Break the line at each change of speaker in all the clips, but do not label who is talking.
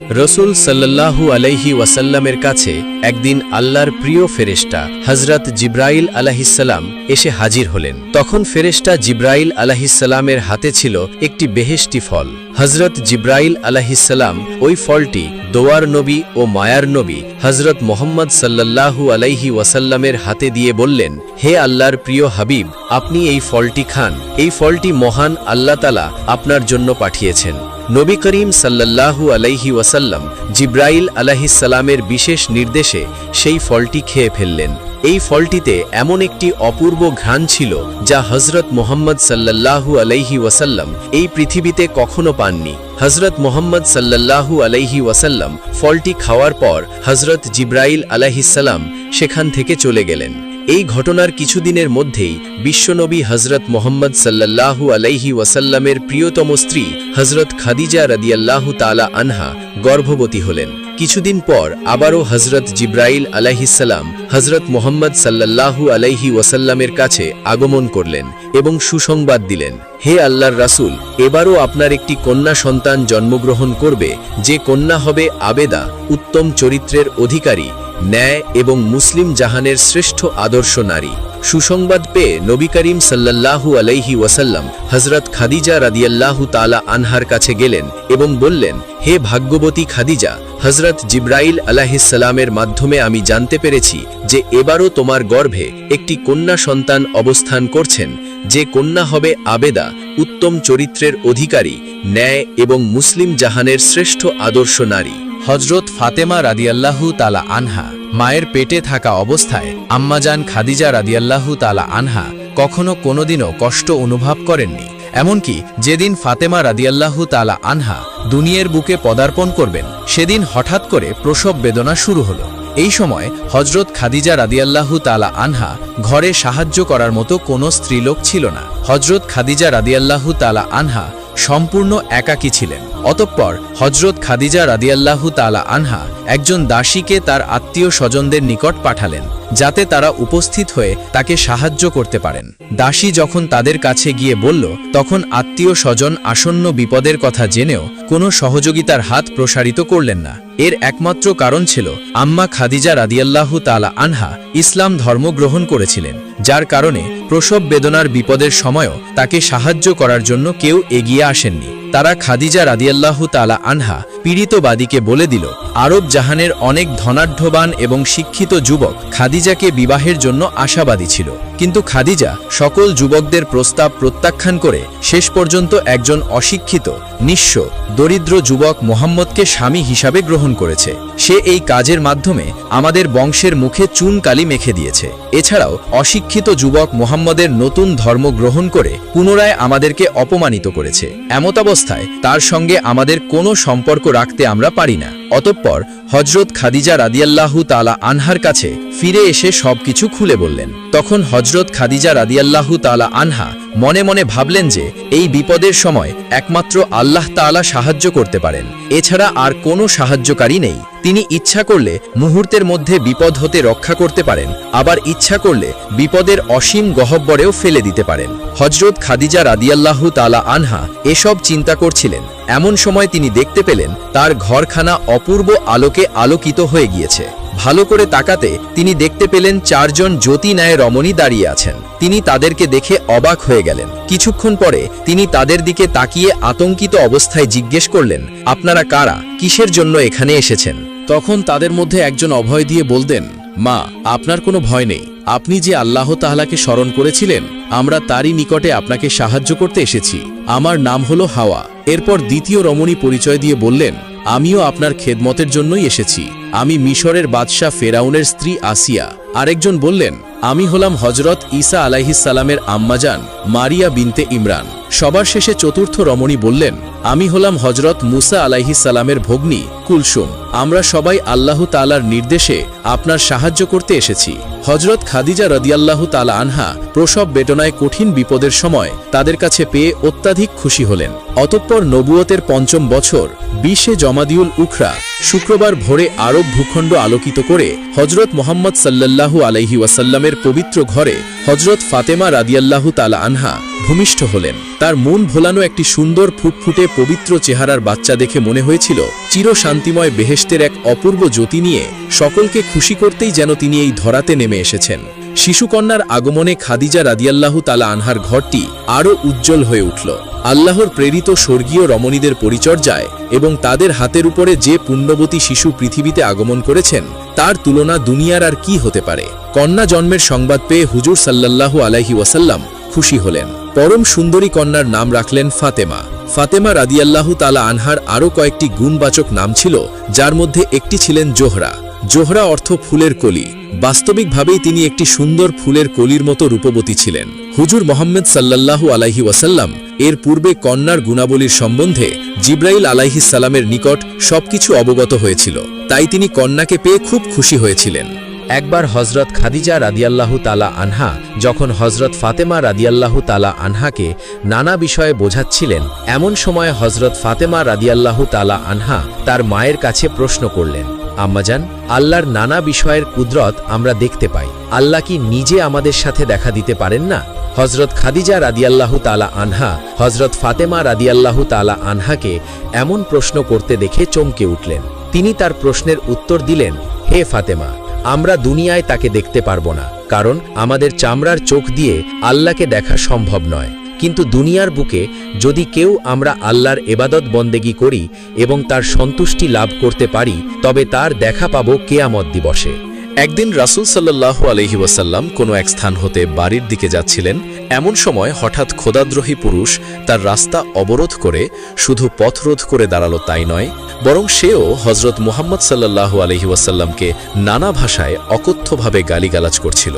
রসুল সাল্লাল্লাহু আলাইহি ওয়াসাল্লামের কাছে একদিন আল্লাহর প্রিয় ফেরেশতা হযরত জিব্রাইল আলাইহিসসালাম এসে হাজির হলেন। তখন ফেরেশতা জিব্রাইল আলাইহিসসালামের হাতে ছিল একটি বেহেশতি ফল। হযরত জিব্রাইল আলাইহিসসালাম ওই ফলটি দোয়ার নবী ও মায়ার নবী হযরত মুহাম্মদ সাল্লাল্লাহু আলাইহি ওয়াসাল্লামের হাতে দিয়ে বললেন, হে আল্লাহর প্রিয় হাবিব, আপনি এই ফলটি খান। এই ফলটি মহান আল্লাহ তাআলা আপনার জন্য পাঠিয়েছেন। নবী করিম সাল্লাল্লাহু আলাইহি ওয়াসাল্লাম জিব্রাইল আলাইহিসসালামের বিশেষ নির্দেশে সেই ফলটি খেয়ে ফেললেন। এই ফলটিতে এমন একটি অপূর্ব ঘ্রাণ ছিল যা হযরত মুহাম্মদ সাল্লাল্লাহু আলাইহি ওয়াসাল্লাম এই পৃথিবীতে কখনো পাননি। হযরত মুহাম্মদ সাল্লাল্লাহু আলাইহি ওয়াসাল্লাম ফলটি খাওয়ার পর হযরত জিব্রাইল আলাইহিসসালাম সেখান থেকে চলে গেলেন। এই ঘটনার কিছুদিনের মধ্যেই বিশ্বনবী হযরত মুহাম্মদ সাল্লাল্লাহু আলাইহি ওয়াসাল্লামের প্রিয়তম স্ত্রী হযরত খাদিজা রাদিয়াল্লাহু তাআলা আনহা গর্ভবতী হলেন। কিছুদিন পর আবারও হযরত জিব্রাইল আলাইহিসসালাম হযরত মুহাম্মদ সাল্লাল্লাহু আলাইহি ওয়াসাল্লামের কাছে আগমন করলেন এবং সুসংবাদ দিলেন, হে আল্লাহর রাসূল, এবারও আপনার একটি কন্যা সন্তান জন্মগ্রহণ করবে, যে কন্যা হবে আবেদা, উত্তম চরিত্রের অধিকারী, ন্যায় এবং মুসলিম জাহানের শ্রেষ্ঠ আদর্শ নারী। সুসংবাদ পেয়ে নবী করিম সাল্লাল্লাহু আলাইহি ওয়াসাল্লাম হযরত খাদিজা রাদিয়াল্লাহু তাআলা আনহার কাছে গেলেন এবং বললেন, হে ভাগ্যবতী খাদিজা, হযরত জিব্রাইল আলাইহিসসালামের মাধ্যমে আমি জানতে পেরেছি যে এবারও তোমার গর্ভে একটি কন্যা সন্তান অবস্থান করছেন, যে কন্যা হবে আবেদা, উত্তম চরিত্রের অধিকারী, ন্যায় এবং মুসলিম জাহানের শ্রেষ্ঠ আদর্শ নারী। হযরত ফাতেমা রাদিয়াল্লাহু তাআলা আনহা মায়ের পেটে থাকা অবস্থায় আম্মাজান খাদিজা রাদিয়াল্লাহু তাআলা আনহা কখনো কোনোদিনও কষ্ট অনুভব করেননি। এমনকি যেদিন ফাতেমা রাদিয়াল্লাহু তাআলা আনহা দুনিয়ার বুকে পদার্পণ করবেন, সেদিন হঠাৎ করে প্রসব বেদনা শুরু হলো। এই সময় হযরত খাদিজা রাদিয়াল্লাহু তাআলা আনহা ঘরে সাহায্য করার মতো কোনো স্ত্রীলোক ছিল না। হযরত খাদিজা রাদিয়াল্লাহু তাআলা আনহা সম্পূর্ণ একাকী ছিলেন। অতঃপর হযরত খাদিজা রাদিয়াল্লাহু তাআলা আনহা একজন দাসীকে তার আত্মীয় স্বজনদের নিকট পাঠালেন, যাতে তারা উপস্থিত হয়ে তাকে সাহায্য করতে পারেন। দাসী যখন তাদের কাছে গিয়ে বলল, তখন আত্মীয় স্বজন আসন্ন বিপদের কথা জেনেও কোনো সহযোগিতার হাত প্রসারিত করলেন না। এর একমাত্র কারণ ছিল আম্মা খাদিজা রাদিয়াল্লাহু তাআলা আনহা ইসলাম ধর্ম গ্রহণ করেছিলেন, যার কারণে প্রসব বেদনার বিপদের সময়ও তাকে সাহায্য করার জন্য কেউ এগিয়ে আসেননি। তারা খাদিজা রাদিয়াল্লাহু তাআলা আনহা পীড়িতবাদীকে বলে দিল, আরব জাহানের অনেক ধনাঢ্যবান এবং শিক্ষিত যুবক খাদিজাকে বিবাহের জন্য আশাবাদী ছিল, কিন্তু খাদিজা সকল যুবকদের প্রস্তাব প্রত্যাখ্যান করে শেষ পর্যন্ত একজন অশিক্ষিত, নিঃস্ব, দরিদ্র যুবক মুহাম্মদকে স্বামী হিসাবে গ্রহণ করেছে। সে এই কাজের মাধ্যমে আমাদের বংশের মুখে চুন কালি মেখে দিয়েছে। এছাড়াও অশিক্ষিত যুবক মুহাম্মদের নতুন ধর্ম গ্রহণ করে পুনরায় আমাদেরকে অপমানিত করেছে। এমতাবস্থায় তার সঙ্গে আমাদের কোনো সম্পর্ক রাখতে আমরা পারি না। অতঃপর হযরত খাদিজা রাদিয়াল্লাহু তাআলা আনহার কাছে ফিরে এসে সবকিছু খুলে বললেন। তখন হযরত খাদিজা রাদিয়াল্লাহু তাআলা আনহা মনে মনে ভাবলেন যে এই বিপদের সময় একমাত্র আল্লাহ তাআলা সাহায্য করতে পারেন, এছাড়া আর কোনো সাহায্যকারী নেই। তিনি ইচ্ছা করলে মুহূর্তের মধ্যে বিপদ হতে রক্ষা করতে পারেন, আবার ইচ্ছা করলে বিপদের অসীম গহ্বরেও ফেলে দিতে পারেন। হযরত খাদিজা রাদিয়াল্লাহু তাআলা আনহা এসব চিন্তা করছিলেন। এমন সময় তিনি দেখতে পেলেন তার ঘরখানা অপূর্ব আলোকে আলোকিত হয়ে গিয়েছে। ভালো করে তাকাতে তিনি দেখতে পেলেন চারজন জ্যোতি ন্যায় রমণী দাঁড়িয়ে আছেন। তিনি তাদেরকে দেখে অবাক হয়ে গেলেন। কিছুক্ষণ পরে তিনি তাদের দিকে তাকিয়ে আতঙ্কিত অবস্থায় জিজ্ঞেস করলেন, আপনারা কারা? কিসের জন্য এখানে এসেছেন?
তখন তাদের মধ্যে একজন অভয় দিয়ে বলতেন, মা, আপনার কোনো ভয় নেই। আপনি যে আল্লাহ তাআলাকে স্মরণ করেছিলেন, আমরা তারই নিকটে আপনাকে সাহায্য করতে এসেছি। আমার নাম হলো হাওয়া। এরপর দ্বিতীয় রমণী পরিচয় দিয়ে বললেন, আমিও আপনার খেদমতের জন্যই এসেছি। আমি মিশরের বাদশাহ ফেরাউনের স্ত্রী আসিয়া। আরেকজন বললেন, আমি হলাম হযরত ঈসা আলাইহিসসালামের আম্মাজান মারিয়া বিনতে ইমরান। সবার শেষে চতুর্থ রমণী বললেন, আমি হলাম হযরত মুসা আলাইহিসসালামের ভগ্নী কুলসুম। আমরা সবাই আল্লাহ তাআলার নির্দেশে আপনার সাহায্য করতে এসেছি। হযরত খাদিজা রাদিয়াল্লাহু তাআলা আনহা প্রসব বেদনায় কঠিন বিপদের সময় তাদের কাছে পেয়ে অত্যাধিক খুশি হলেন। অতঃপর নবুয়তের ৫ম বছর ২০ জমাদিউল উখরা শুক্রবার ভোরে আরব ভূখণ্ড আলোকিত করে হযরত মুহাম্মদ সাল্লাল্লাহু আলাইহি ওয়াসাল্লামের সাল্লামের পবিত্র ঘরে হজরত ফাতেমা রাদিয়াল্লাহু তাআলা আনহা ভূমিষ্ঠ হলেন। তার মন ভোলানো একটি সুন্দর ফুটফুটে পবিত্র চেহারার বাচ্চা দেখে মনে হয়েছিল চির শান্তিময় বেহেশতের এক অপূর্ব জ্যোতি নিয়ে সকলকে খুশি করতেই যেন তিনি এই ধরাতে নেমে এসেছেন। শিশুকন্যার আগমনে খাদিজা রাদিয়াল্লাহু তাআলা আনহার ঘরটি আরও উজ্জ্বল হয়ে উঠল। আল্লাহর প্রেরিত স্বর্গীয় রমণীদের পরিচর্যায় এবং তাদের হাতের উপরে যে পুণ্যবতী শিশু পৃথিবীতে আগমন করেছেন তার তুলনা দুনিয়ার আর কি হতে পারে। কন্যা জন্মের সংবাদ পেয়ে হুজুর সাল্লাল্লাহু আলাইহি ওয়াসাল্লাম খুশি হলেন। পরম সুন্দরী কন্যার নাম রাখলেন ফাতেমা। ফাতেমা রাদিয়াল্লাহু তাআলা আনহার আরও কয়েকটি গুণবাচক নাম ছিল, যার মধ্যে একটি ছিলেন জোহরা। জোহরা অর্থ ফুলের কলি। বাস্তবিকভাবেই তিনি একটি সুন্দর ফুলের কলির মতো রূপবতী ছিলেন। হুজুর মুহাম্মদ সাল্লাল্লাহু আলাইহি ওয়াসাল্লাম এর পূর্বে কন্যার গুণাবলীর সম্বন্ধে জিব্রাইল আলাইহিস সালামের নিকট সবকিছু অবগত হয়েছিল, তাই তিনি কন্যাকে পেয়ে খুব খুশি হয়েছিলেন।
একবার হজরত খাদিজা রাদিয়াল্লাহু তাআলা আনহা যখন হজরত ফাতেমা রাদিয়াল্লাহু তাআলা আনহাকে নানা বিষয়ে বোঝাচ্ছিলেন, এমন সময় হজরত ফাতেমা রাদিয়াল্লাহু তাআলা আনহা তার মায়ের কাছে প্রশ্ন করলেন, আম্মাজান, আল্লাহর নানা বিষয়ের কুদরত আমরা দেখতে পাই, আল্লাহ কি নিজে আমাদের সাথে দেখা দিতে পারেন না? হজরত খাদিজা রাদিয়াল্লাহু তাআলা আনহা হজরত ফাতেমা রাদিয়াল্লাহু তাআলা আনহাকে এমন প্রশ্ন করতে দেখে চমকে উঠলেন। তিনি তার প্রশ্নের উত্তর দিলেন, হে ফাতেমা, আমরা দুনিয়ায় তাকে দেখতে পারবো না, কারণ আমাদের চামড়ার চোখ দিয়ে আল্লাহকে দেখা সম্ভব নয়। কিন্তু দুনিয়ার বুকে যদি কেউ আমরা আল্লাহর ইবাদত বন্দেগী করি এবং তার সন্তুষ্টি লাভ করতে পারি, তবে তার দেখা পাব কিয়ামত দিবসে।
একদিন রাসূল সাল্লাল্লাহু আলাইহি ওয়াসাল্লাম কোনো এক স্থান হতে বাড়ির দিকে যাচ্ছিলেন। এমন সময় হঠাৎ খোদাদ্রোহী পুরুষ তার রাস্তা অবরোধ করে শুধু পথরোধ করে দাঁড়ালো তাই নয়, বরং সেও হজরত মুহাম্মদ সাল্লাল্লাহু আলাইহি ওয়াসাল্লামকে নানা ভাষায় অকথ্যভাবে গালিগালাজ করছিল।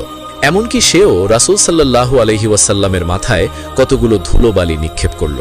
এমনকি সেও রাসূল সাল্লাল্লাহু আলাইহি ওয়াসাল্লামের মাথায় কতগুলো ধুলোবালি নিক্ষেপ করল।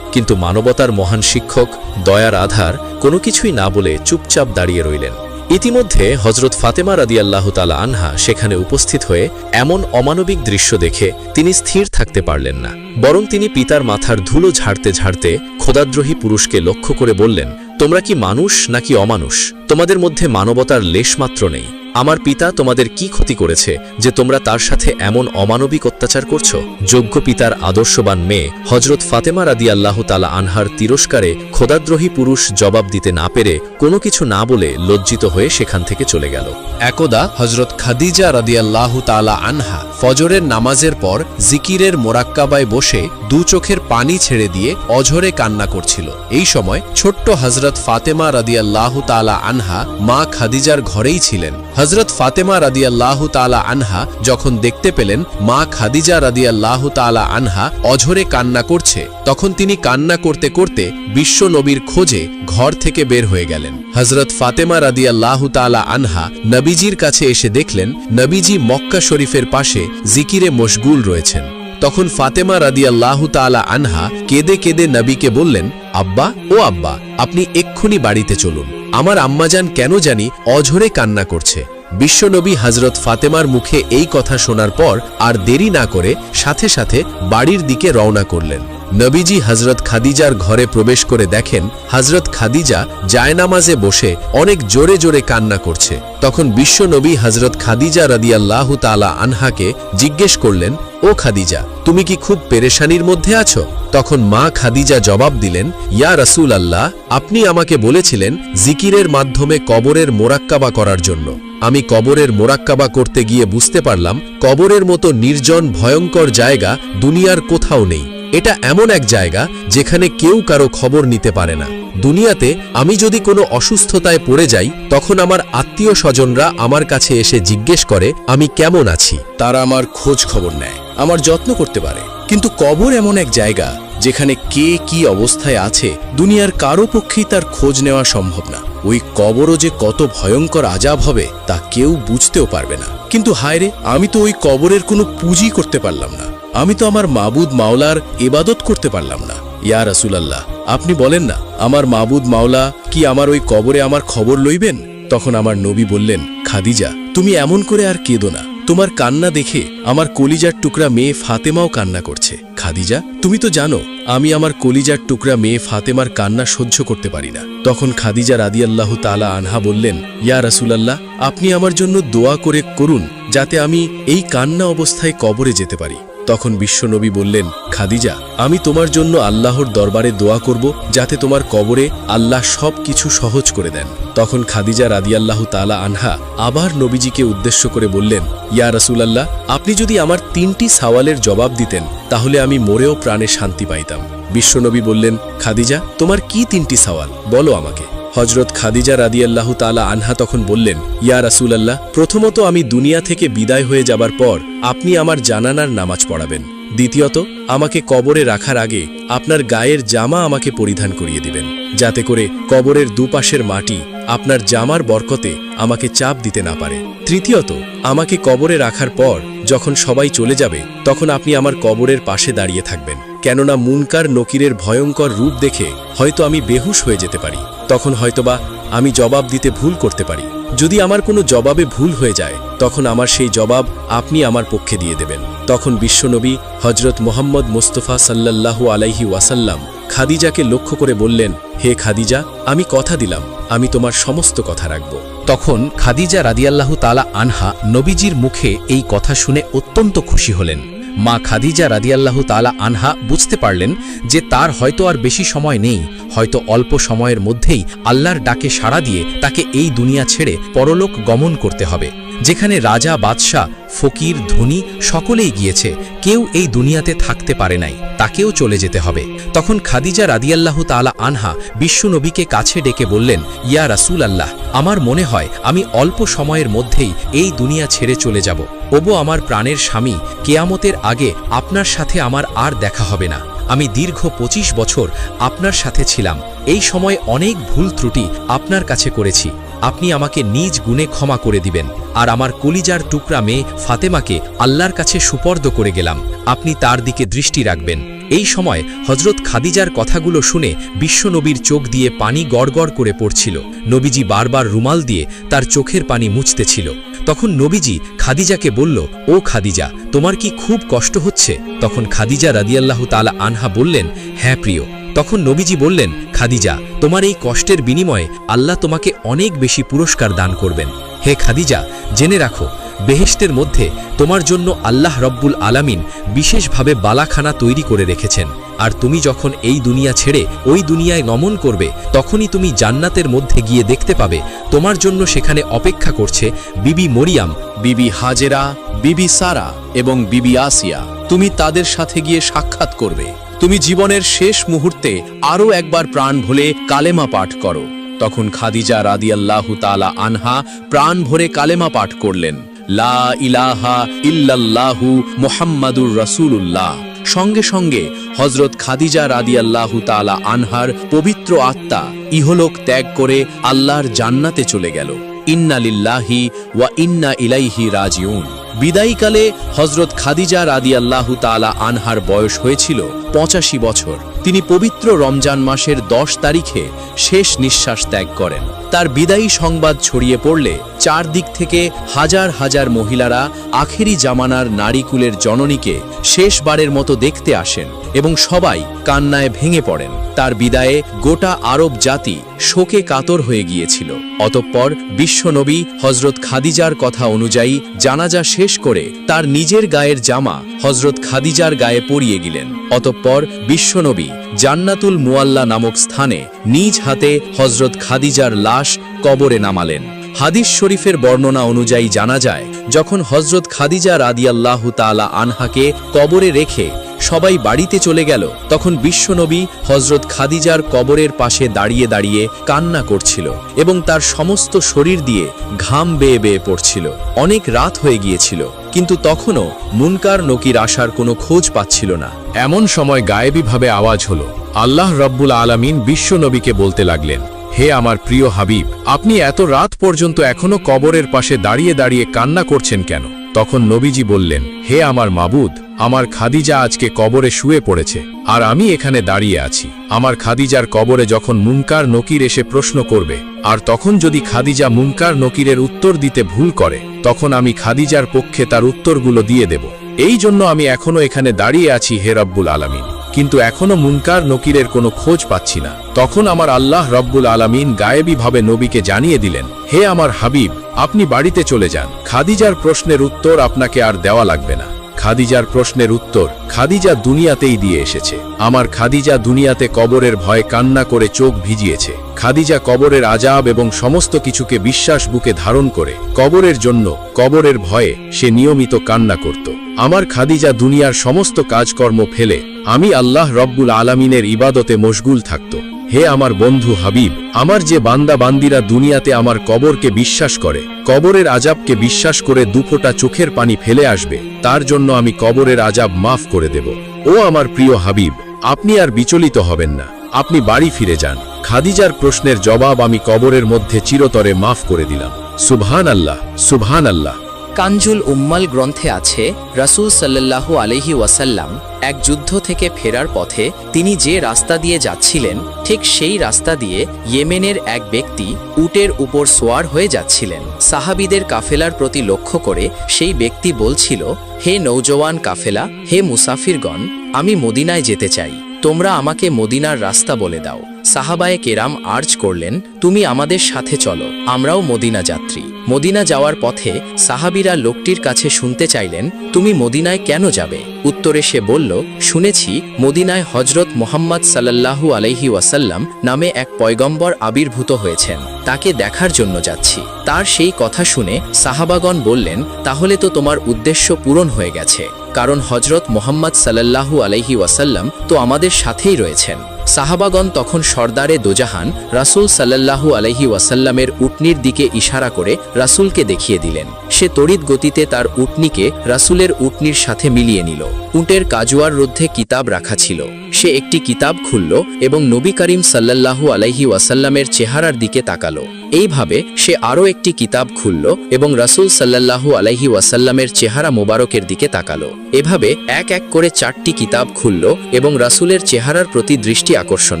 কিন্তু মানবতার মহান শিক্ষক, দয়ার আধার, কোনো কিছুই না বলে চুপচাপ দাঁড়িয়ে রইলেন। ইতিমধ্যে হজরত ফাতেমা রাদিয়াল্লাহু তাআলা আনহা সেখানে উপস্থিত হয়ে এমন অমানবিক দৃশ্য দেখে তিনি স্থির থাকতে পারলেন না, বরং তিনি পিতার মাথার ধুলো ঝাড়তে ঝাড়তে খোদাদ্রোহী পুরুষকে লক্ষ্য করে বললেন, তোমরা কি মানুষ নাকি অমানুষ? তোমাদের মধ্যে মানবতার লেশমাত্র নেই। আমার পিতা তোমাদের কি ক্ষতি করেছে যে তোমরা তার সাথে এমন অমানবিক অত্যাচার করছো? যোগ্য পিতার আদর্শবান মেয়ে হজরত ফাতেমা রাদিয়াল্লাহু তাআলা আনহার তিরস্কারে খোদাদ্রোহী পুরুষ জবাব দিতে না পেরে কোনো কিছু না বলে লজ্জিত হয়ে সেখান থেকে চলে গেল।
একদা হজরত খাদিজা রাদিয়াল্লাহু তাআলা আনহা ফজরের নামাজের পর জিকিরের মোরাক্কাবায় বসে দু চোখের পানি ছেড়ে দিয়ে অঝরে কান্না করছিল। এই সময় ছোট্ট হজরত ফাতেমা রাদিয়াল্লাহু তাআলা আনহা মা খাদিজার ঘরেই ছিলেন। হজরত ফাতেমা রাদিয়াল্লাহু তাআলা আনহা যখন দেখতে পেলেন মা খাদিজা রাদিয়াল্লাহু তাআলা আনহা অঝরে কান্না করছে, তখন তিনি কান্না করতে করতে বিশ্ব নবীর খোঁজে ঘর থেকে বের হয়ে গেলেন। হজরত ফাতেমা রাদিয়াল্লাহু তাআলা আনহা নবীজির কাছে এসে দেখলেন নবীজি মক্কা শরীফের পাশে জিকিরে মশগুল রয়েছেন। তখন ফাতেমা রাদিয়াল্লাহু তাআলা আনহা কেঁদে কেঁদে নবীকে বললেন, আব্বা, ও আব্বা, আপনি এক্ষুনি বাড়িতে চলুন, আমার আম্মাজান কেন জানি অঝরে কান্না করছে। বিশ্বনবী হজরত ফাতেমার মুখে এই কথা শোনার পর আর দেরি না করে সাথে সাথে বাড়ির দিকে রওনা করলেন। নবীজি হজরত খাদিজার ঘরে প্রবেশ করে দেখেন হজরত খাদিজা জায়নামাজে বসে অনেক জোরে জোরে কান্না করছে। তখন বিশ্বনবী হজরত খাদিজা রাদিয়াল্লাহু তাআলা আনহাকে জিজ্ঞেস করলেন, ও খাদিজা, তুমি কি খুব পেরেশানির মধ্যে আছো? তখন মা খাদিজা জবাব দিলেন, ইয়া রাসূল আল্লাহ, আপনি আমাকে বলেছিলেন জিকিরের মাধ্যমে কবরের মোরাক্কাবা করার জন্য। আমি কবরের মোরাক্কাবা করতে গিয়ে বুঝতে পারলাম কবরের মতো নির্জন ভয়ঙ্কর জায়গা দুনিয়ার কোথাও নেই। এটা এমন এক জায়গা যেখানে কেউ কারো খবর নিতে পারে না। দুনিয়াতে আমি যদি কোনো অসুস্থতায় পড়ে যাই, তখন আমার আত্মীয় স্বজনরা আমার কাছে এসে জিজ্ঞেস করে আমি কেমন আছি।
তারা আমার খোঁজ খবর নেয়, আমার যত্ন করতে পারে। কিন্তু কবর এমন এক জায়গা যেখানে কে কি অবস্থায় আছে দুনিয়ার কারো পক্ষেই তার খোঁজ নেওয়া সম্ভব না। ওই কবরও যে কত ভয়ঙ্কর আযাব হবে তা কেউ বুঝতেও পারবে না। কিন্তু হায় রে, আমি তো ওই কবরের কোনো পুঁজি করতে পারলাম না। আমি তো আমার মাবুদ মাওলার ইবাদত করতে পারলাম না। ইয়া রাসূলুল্লাহ, আপনি বলেন না, আমার মাবুদ মাওলা কি আমার ওই কবরে আমার খবর লইবেন? তখন আমার নবী বললেন, খাদিজা, তুমি এমন করে আর কেঁদো না। তোমার কান্না দেখে আমার কলিজার টুকরা মেয়ে ফাতেমাও কান্না করছে। খাদিজা, তুমি তো জানো আমি আমার কলিজার টুকরা মেয়ে ফাতেমার কান্না সহ্য করতে পারি না। তখন খাদিজা রাদিয়াল্লাহু তাআলা আনহা বললেন, ইয়া রাসূলুল্লাহ, আপনি আমার জন্য দোয়া করুন যাতে আমি এই কান্না অবস্থায় কবরে যেতে পারি। তখন বিশ্বনবী বললেন, খাদিজা, আমি তোমার জন্য আল্লাহর দরবারে দোয়া করব যাতে তোমার কবরে আল্লাহ সব কিছু সহজ করে দেন। তখন খাদিজা রাদিয়াল্লাহু তাআলা আনহা আবার নবীজিকে উদ্দেশ্য করে বললেন, ইয়া রাসূলুল্লাহ, আপনি যদি আমার 3টি সওয়ালের জবাব দিতেন তাহলে আমি মরেও প্রাণে শান্তি পাইতাম। বিশ্বনবী বললেন, খাদিজা, তোমার কি 3টি সওয়াল বলো আমাকে। হযরত খাদিজা রাদিয়াল্লাহু তাআলা আনহা তখন বললেন, ইয়া রাসূলুল্লাহ, প্রথমত আমি দুনিয়া থেকে বিদায় হয়ে যাবার পর আপনি আমার জানানার নামাজ পড়াবেন। দ্বিতীয়ত, আমাকে কবরে রাখার আগে আপনার গায়ের জামা আমাকে পরিধান করিয়ে দিবেন, যাতে করে কবরের দুপাশের মাটি আপনার জামার বরকতে আমাকে চাপ দিতে না পারে। তৃতীয়ত, আমাকে কবরে রাখার পর যখন সবাই চলে যাবে তখন আপনি আমার কবরের পাশে দাঁড়িয়ে থাকবেন, কেননা মুনকার নকিরের ভয়ঙ্কর রূপ দেখে হয়তো আমি বেহুশ হয়ে যেতে পারি। তখন হয়তোবা আমি জবাব দিতে ভুল করতে পারি। যদি আমার কোনো জবাবে ভুল হয়ে যায় তখন আমার সেই জবাব আপনি আমার পক্ষে দিয়ে দেবেন। তখন বিশ্বনবী হযরত মুহাম্মদ মুস্তাফা সাল্লাল্লাহু আলাইহি ওয়াসাল্লাম খাদিজাকে লক্ষ্য করে বললেন, হে খাদিজা, আমি কথা দিলাম আমি তোমার সমস্ত কথা রাখব।
তখন খাদিজা রাদিয়াল্লাহু তাআলা আনহা নবীজির মুখে এই কথা শুনে অত্যন্ত খুশি হলেন। মা খাদিজা রাদিয়াল্লাহু তাআলা আনহা বুঝতে পারলেন যে তার হয়তো আর বেশি সময় নেই, হয়তো অল্প সময়ের মধ্যেই আল্লাহর ডাকে সাড়া দিয়ে তাকে এই দুনিয়া ছেড়ে পরলোক গমন করতে হবে, যেখানে রাজা, বাদশাহ, ফকির, ধনী সকলেই গিয়েছে, কেউ এই দুনিয়াতে থাকতে পারে নাই, তাকেও চলে যেতে হবে। তখন খাদিজা রাদিয়াল্লাহু তাআলা আনহা বিশ্বনবীকে কাছে ডেকে বললেন, ইয়া রাসূলুল্লাহ, আমার মনে হয় আমি অল্প সময়ের মধ্যেই এই দুনিয়া ছেড়ে চলে যাব। ওগো আমার প্রাণের স্বামী, কিয়ামতের আগে আপনার সাথে আমার আর দেখা হবে না। আমি দীর্ঘ 25 বছর আপনার সাথে ছিলাম, এই সময় অনেক ভুল ত্রুটি আপনার কাছে করেছি, আপনি আমাকে নিজ গুণে ক্ষমা করে দিবেন। আর আমার কলিজার টুকরা মেয়ে ফাতেমাকে আল্লাহর কাছে সুপর্দ করে গেলাম, আপনি তার দিকে দৃষ্টি রাখবেন। এই সময় হযরত খাদিজার কথাগুলো শুনে বিশ্বনবীর চোখ দিয়ে পানি গড়গড় করে পড়ছিল। নবীজি বারবার রুমাল দিয়ে তার চোখের পানি মুছতেছিল। তখন নবীজি খাদিজাকে বলল, ও খাদিজা, তোমার কি খুব কষ্ট হচ্ছে? তখন খাদিজা রাদিয়াল্লাহু তাআলা আনহা বললেন, হ্যাঁ প্রিয়। তখন নবীজি বললেন, খাদিজা, তোমার এই কষ্টের বিনিময়ে আল্লাহ তোমাকে অনেক বেশি পুরস্কার দান করবেন। হে খাদিজা, জেনে রাখো, বেহেশতের মধ্যে তোমার জন্য আল্লাহ রব্বুল আলামিন বিশেষভাবে বালাখানা তৈরি করে রেখেছেন। আর তুমি যখন এই দুনিয়া ছেড়ে ওই দুনিয়ায় গমন করবে তখনই তুমি জান্নাতের মধ্যে গিয়ে দেখতে পাবে তোমার জন্য সেখানে অপেক্ষা করছে বিবি মরিয়াম,
বিবি হাজেরা, বিবি সারা এবং বিবি আসিয়া। তুমি তাদের সাথে গিয়ে সাক্ষাৎ করবে। তুমি জীবনের শেষ মুহূর্তে আরও একবার প্রাণ ভরে কালেমা পাঠ করো। তখন খাদিজা রাদিয়াল্লাহু তাআলা আনহা প্রাণ ভরে কালেমা পাঠ করলেন, লা ইলাহা ইল্লাল্লাহু মুহাম্মাদুর রাসূলুল্লাহ। সঙ্গে সঙ্গে হযরত খাদিজা রাদিয়াল্লাহু তাআলা আনহার পবিত্র আত্মা ইহলোক ত্যাগ করে আল্লাহর জান্নাতে চলে গেল। ইন্না লিল্লাহি ওয়া ইন্না ইলাইহি রাজিউন। বিদায়ীকালে হযরত খাদিজা রাদিয়াল্লাহু তাআলা আনহার বয়স হয়েছিল 85 বছর। তিনি পবিত্র রমজান মাসের 10 তারিখে শেষ নিঃশ্বাস ত্যাগ করেন। তার বিদায়ী সংবাদ ছড়িয়ে পড়লে চারদিক থেকে হাজার হাজার মহিলারা আখেরি জামানার নারীকুলের জননীকে শেষবারের মতো দেখতে আসেন এবং সবাই কান্নায় ভেঙে পড়েন। তার বিদায়ে গোটা আরব জাতি শোকে কাতর হয়ে গিয়েছিল। অতঃপর বিশ্বনবী হযরত খাদিজার কথা অনুযায়ী জানাজা শেষ করে তার নিজের গায়ের জামা হযরত খাদিজার গায়ে পরিয়ে গেলেন। অতঃপর বিশ্বনবী জান্নাতুল মুআল্লা নামক স্থানে নিজ হাতে হযরত খাদিজার লাশ কবরে নামালেন। হাদিস শরীফের বর্ণনা অনুযায়ী জানা যায়, যখন হযরত খাদিজা রাদিয়াল্লাহু তাআলা আনহাকে কবরে রেখে সবাই বাড়িতে চলে গেল তখন বিশ্বনবী হযরত খাদিজার কবরের পাশে দাঁড়িয়ে দাঁড়িয়ে কান্না করছিল এবং তার সমস্ত শরীর দিয়ে ঘাম বেয়ে বেয়ে পড়ছিল। অনেক রাত হয়ে গিয়েছিল, কিন্তু তখনও মুনকার নকির আসার কোনো খোঁজ পাচ্ছিল না।
এমন সময় গায়েবীভাবে আওয়াজ হলো। আল্লাহ রব্বুল আলামিন বিশ্বনবীকে বলতে লাগলেন, হে আমার প্রিয় হাবিব, আপনি এত রাত পর্যন্ত এখনো কবরের পাশে দাঁড়িয়ে দাঁড়িয়ে কান্না করছেন কেন? তখন নবীজি বললেন, হে আমার মাবুদ, আমার খাদিজা আজকে কবরে শুয়ে পড়েছে আর আমি এখানে দাঁড়িয়ে আছি। আমার খাদিজার কবরে যখন মুনকার নকির এসে প্রশ্ন করবে আর তখন যদি খাদিজা মুনকার নকিরের উত্তর দিতে ভুল করে তখন আমি খাদিজার পক্ষে তার উত্তরগুলো দিয়ে দেব। এই জন্য আমি এখনো এখানে দাঁড়িয়ে আছি হে রব্বুল আলামিন, কিন্তু এখনো মুনকার নকিরের কোনো খোঁজ পাচ্ছি না। তখন আমার আল্লাহ রব্বুল আলামিন গায়েবীভাবে নবীকে জানিয়ে দিলেন, হে আমার হাবিব, আপনি বাড়িতে চলে যান। খাদিজার প্রশ্নের উত্তর আপনাকে আর দেওয়া লাগবে না। খাদিজার প্রশ্নের উত্তর খাদিজা দুনিয়াতেই দিয়ে এসেছে। আমার খাদিজা দুনিয়াতে কবরের ভয়ে কান্না করে চোখ ভিজিয়েছে। খাদিজা কবরের আজাব এবং সমস্ত কিছুকে বিশ্বাস বুকে ধারণ করে কবরের জন্য, কবরের ভয়ে সে নিয়মিত কান্না করত। আমার খাদিজা দুনিয়ার সমস্ত কাজকর্ম ফেলে আমি আল্লাহ রব্বুল আলামিনের ইবাদতে মশগুল থাকত। হে আমার বন্ধু হাবিব, আমার যে বান্দা বান্দিরা দুনিয়াতে আমার কবরকে বিশ্বাস করে, কবরের আজাবকে বিশ্বাস করে দুফোঁটা চোখের পানি ফেলে আসবে, তার জন্য আমি কবরের আজাব মাফ করে দেব। ও আমার প্রিয় হাবিব, আপনি আর বিচলিত হবেন না, আপনি বাড়ি ফিরে যান। খাদিজার প্রশ্নের জবাব আমি কবরের মধ্যে চিরতরে মাফ করে দিলাম। সুবহান আল্লাহ, সুবহান আল্লাহ।
কানজুল উম্মাল গ্রন্থে আছে, রাসূল সাল্লাল্লাহু আলাইহি ওয়াসাল্লাম এক যুদ্ধ থেকে ফেরার পথে তিনি যে রাস্তা দিয়ে যাচ্ছিলেন ঠিক সেই রাস্তা দিয়ে ইয়েমেনের এক ব্যক্তি উটের উপর সোয়ার হয়ে যাচ্ছিলেন। সাহাবীদের কাফেলার প্রতি লক্ষ্য করে সেই ব্যক্তি বলছিল, হে নৌজওয়ান কাফেলা, হে মুসাফিরগণ, আমি মদিনায় যেতে চাই, তোমরা আমাকে মদিনার রাস্তা বলে দাও। সাহাবায়ে কেরাম আর্জ করলেন, তুমি আমাদের সাথে চলো, আমরাও মদিনা যাত্রী। মদিনা যাওয়ার পথে সাহাবীরা লোকটির কাছে শুনতে চাইলেন, তুমি মদিনায় কেন যাবে? উত্তরে সে বলল, শুনেছি মদিনায় হজরত মুহাম্মদ সাল্লাল্লাহু আলাইহি ওয়াসাল্লাম নামে এক পয়গম্বর আবির্ভূত হয়েছেন, তাকে দেখার জন্য যাচ্ছি। তার সেই কথা শুনে সাহাবাগণ বললেন, তাহলে তো তোমার উদ্দেশ্য পূরণ হয়ে গেছে, কারণ হজরত মুহাম্মদ সাল্লাল্লাহু আলাইহি ওয়াসাল্লাম তো আমাদের সাথেই রয়েছেন। সাহাবাগণ তখন সর্দারে দোজাহান রাসূল সাল্লাল্লাহু আলাইহি ওয়াসাল্লামের উটনির দিকে ইশারা করে রাসূলকে দেখিয়ে দিলেন। সে তড়িৎ গতিতে তার উটনিকে রাসূলের উটনির সাথে মিলিয়ে নিল। উটের কাজুয়ার মধ্যে কিতাব রাখা ছিল। সে একটি কিতাব খুলল এবং নবী করিম সাল্লাল্লাহু আলাইহি ওয়াসাল্লামের চেহারার দিকে তাকালো। এইভাবে সে আরও একটি কিতাব খুলল এবং রাসূল সাল্লাল্লাহু আলাইহি ওয়াসাল্লামের চেহারা মোবারকের দিকে তাকালো। এভাবে এক এক করে 4টি কিতাব খুলল এবং রাসূলের চেহারার প্রতি দৃষ্টি আকর্ষণ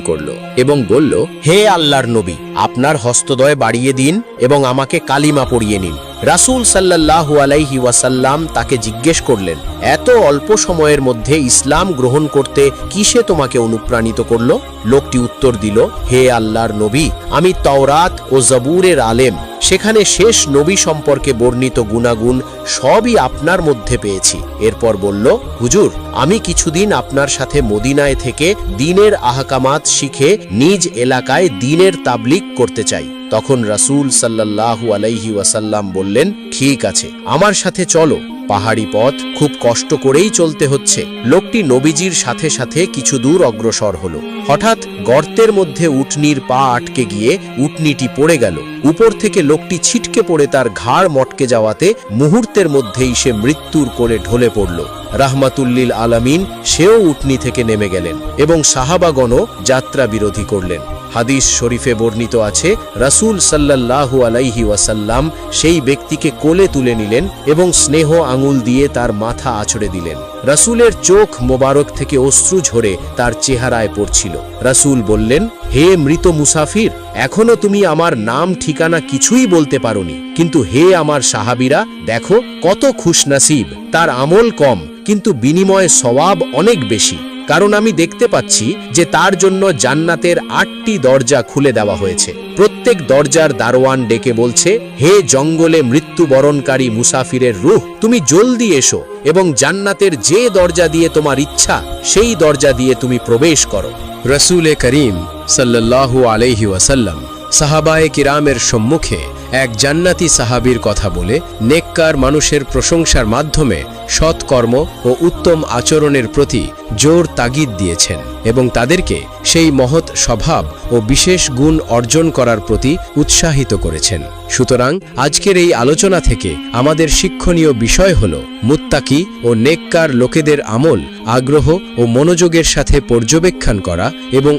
করল এবং বলল,
হে আল্লাহর নবী, আপনার হস্তদয় বাড়িয়ে দিন এবং আমাকে কালিমা পড়িয়ে নিন। রাসূল সাল্লাল্লাহু আলাইহি ওয়াসাল্লাম তাকে জিজ্ঞেস করলেন, এত অল্প সময়ের মধ্যে ইসলাম গ্রহণ করতে কিসে তোমাকে অনুপ্রাণিত করল? লোকটি উত্তর দিল, হে আল্লাহর নবী, আমি তাওরাত ও জবুরের আলেম, সেখানে শেষ নবী সম্পর্কে বর্ণিত গুণাগুণ সবই আপনার মধ্যে পেয়েছি। এরপর বলল, হুজুর, আমি কিছুদিন আপনার সাথে মদিনায় থেকে দ্বীনের আহকামাত শিখে নিজ এলাকায় দ্বীনের তাবলীগ করতে চাই। তখন রাসূল সাল্লাল্লাহু আলাইহি ওয়াসাল্লাম বললেন, ঠিক আছে, আমার সাথে চলো। পাহাড়ি পথ, খুব কষ্ট করেই চলতে হচ্ছে। লোকটি নবীজির সাথে সাথে কিছু দূর অগ্রসর হলো। হঠাৎ গর্তের মধ্যে উটনির পা আটকে গিয়ে উটনিটি পড়ে গেল। উপর থেকে লোকটি ছিটকে পড়ে তার ঘাড় মটকে যাওয়াতে মুহূর্তের মধ্যেই সে মৃত্যুর কোলে ঢলে পড়ল। রাহমাতুল্লিল আলামিন সেও উটনি থেকে নেমে গেলেন এবং সাহাবাগণও যাত্রা বিরোধী করলেন। হাদিস শরীফে বর্ণিত আছে, রাসূল সাল্লাল্লাহু আলাইহি ওয়াসাল্লাম সেই ব্যক্তিকে কোলে তুলে নিলেন এবং স্নেহ আঙুল দিয়ে তার মাথা আঁচড়ে দিলেন। রাসূলের চোখ মোবারক থেকে অশ্রু ঝরে তার চেহারায় পড়ছিল। রাসূল বললেন, হে মৃত মুসাফির, এখনো তুমি আমার নাম ঠিকানা কিছুই বলতে পারোনি, কিন্তু হে আমার সাহাবীরা, দেখো কত খুশনসিব, তার আমল কম কিন্তু বিনিময়ে সওয়াব অনেক বেশি। কারণ আমি দেখতে পাচ্ছি যে তার জন্য জান্নাতের 8টি দরজা খুলে দেওয়া হয়েছে। প্রত্যেক দরজার দারোয়ান ডেকে বলছে, হে জঙ্গলে মৃত্যুবরণকারী মুসাফিরের রূহ, তুমি জলদি এসো এবং জান্নাতের যে দরজা দিয়ে তোমার ইচ্ছা সেই দরজা দিয়ে তুমি প্রবেশ করো।
রাসূলে করিম সাল্লাল্লাহু আলাইহি ওয়াসাল্লাম সাহাবায়ে কিরামের সম্মুখে এক জান্নাতি সাহাবীর কথা বলে নেককার মানুষের প্রশংসার মাধ্যমে সৎকর্ম ও উত্তম আচরণের প্রতি জোর তাগিদ দিয়েছেন এবং তাদেরকে সেই মহৎ স্বভাব ও বিশেষ গুণ অর্জন করার প্রতি উৎসাহিত করেছেন। সুতরাং আজকের এই আলোচনা থেকে আমাদের শিক্ষণীয় বিষয় হল মুত্তাকি ও নেককার লোকেদের আমল আগ্রহ ও মনোযোগের সাথে পর্যবেক্ষণ করা এবং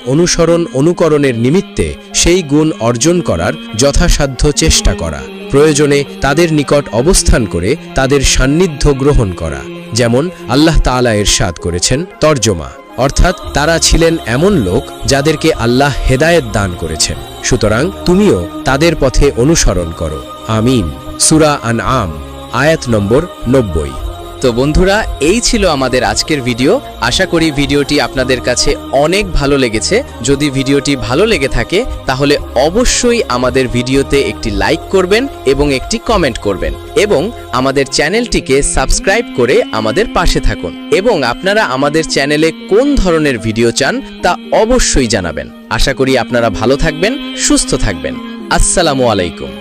অনুকরণের নিমিত্তে সেই গুণ অর্জন করার যথাসাধ্য চেষ্টা করা, প্রয়োজনে তাদের নিকট অবস্থান করে তাদের সান্নিধ্য গ্রহণ করা। যেমন আল্লাহ তাআলা ইরশাদ করেছেন, তর্জমা অর্থাৎ তারা ছিলেন এমন লোক যাদেরকে আল্লাহ হেদায়েত দান করেছেন। সুতরাং তুমিও তাদের পথে অনুসরণ করো। আমিন। সূরা আনআম আয়াত নম্বর 90।
তো বন্ধুরা, এই ছিল আমাদের আজকের ভিডিও। আশা করি ভিডিওটি আপনাদের কাছে অনেক ভালো লেগেছে। যদি ভিডিওটি ভালো লেগে থাকে তাহলে অবশ্যই আমাদের ভিডিওতে একটি লাইক করবেন এবং একটি কমেন্ট করবেন এবং আমাদের চ্যানেলটিকে সাবস্ক্রাইব করে আমাদের পাশে থাকুন। এবং আপনারা আমাদের চ্যানেলে কোন ধরনের ভিডিও চান তা অবশ্যই জানাবেন। আশা করি আপনারা ভালো থাকবেন, সুস্থ থাকবেন। আসসালামু আলাইকুম।